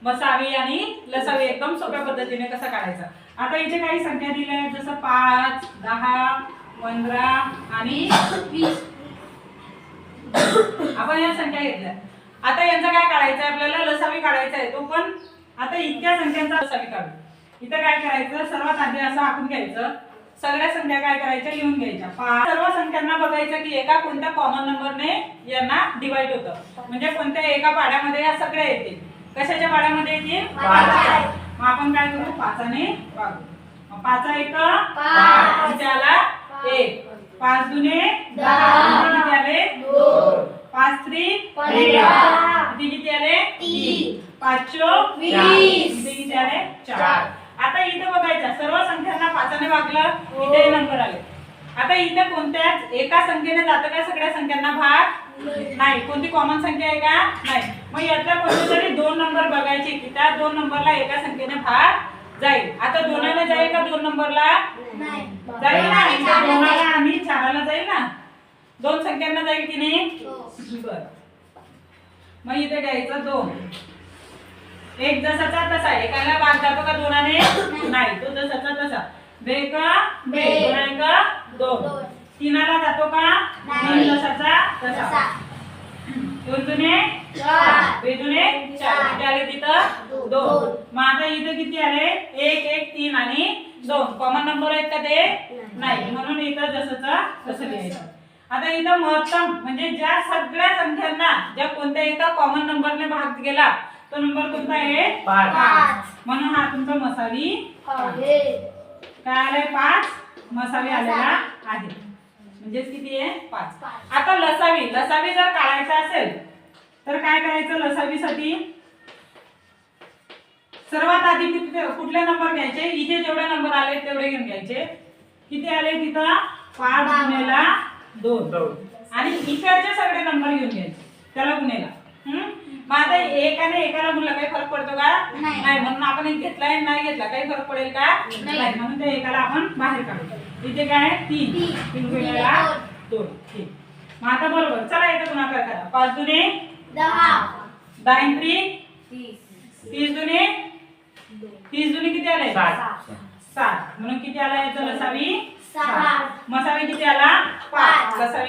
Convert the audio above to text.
मसावी आणि लसावी एकदम सोप्या पद्धतीने कसा काढायचा। आता इथे काही संख्या दिल्या आहेत जसं 5, 10, 15 आणि 20। आपण या संख्या घेतल्या। आता यांचा काय काढायचं आहे आपल्याला, लसावी काढायचा आहे। तो पण आता इतक्या संख्यांचा लसावी काढू। इथे काय करायचं, सर्वात आधी असं आखून घ्यायचं, सगळ्या संख्या काय करायच्या लिहून घ्यायच्या। सर्व संख्यांना बघायचं की एका कोणत्या कॉमन नंबरने यांना डिवाइड होतं, म्हणजे कोणत्या एका पाड्यामध्ये या सगळ्या येतील। कशाच्या पाड्यामध्ये येतील, मग आपण काय करू, 5 ने भागू। 5 1 5, त्याला 1, 5 दुने 10, किती आले 2, 5 3 15, किती आले 3, 5 20, किती आले 4। आता इथे बघायचं सर्व संख्यांना 5 ने भागलं, इथे नंबर आले। आता इथे कोणत्याच एका संख्येने जातं का सगळ्या संख्यांना भाग, नाही। कोणती कॉमन संख्या आहे का, नाही। मग यातल्या कोणत्यातरी 2 नंबर बघायचे की त्या 2 नंबरला एका संख्येने भाग जाईल। आता 2 ने जाईल का 2 नंबरला, नाही जाईल ना, 2 ला आणि 4 ला जाईल ना, 2 संख्यांना जाईल की नाही, बरं। मग इथे घ्यायचं 2, एक जसाचा तसा, एकाला भाग जातो का 2 ने, नाही, तो जसाचा तसा। बे का बे, 2 का 2, 3 ला जातो का, नाही, जसाचा तसा। 2 दुने 4, 2 दुने 4, किती आले तिथं 2। मग आता इथे किती आले, 1 1 3 आणि 2 कॉमन नंबर आहेत का ते, नाही, म्हणून इथं जसंचा तसं लिहायचं। आता इथं महत्तम म्हणजे ज्या सगळ्या संख्यांना ज्या कोणत्या एका कॉमन नंबरने भाग गेला तो नंबर कोणता आहे, 5, म्हणून हा तुमचा मसावी आहे। काय आले 5, मसावी आलेला आहे, म्हणजे किती आहे 5। आता लसावी, लसावी जर काढायचा असेल तर काय करायचं, लसावीसाठी सर्वात आधी कुठले नंबर घ्यायचे, इथे जेवढे नंबर आले तेवढे घेऊन घ्यायचे। किती आले तिथं 5 गुणेला 2 आणि इकडचे सगळे नंबर घेऊन घ्यायचे त्याला गुणेला। मग आता एकाने एकाला गुणला काही फरक पडतो का, नाही, म्हणून आपण एक घेतलाय नाही घेतला काही फरक पडेल का, नाही, म्हणून त्या एकाला आपण बाहेर काढू। इथे काय 3 गुणेला 2, ठीक। मग आता बरोबर चला इथे गुणाकार करा, 5 दुने 10, 10 3 30 दुने 30 दुने किती आले 7, म्हणून किती आला याचा लसावी 6, मसावी किती आला 5, लसावी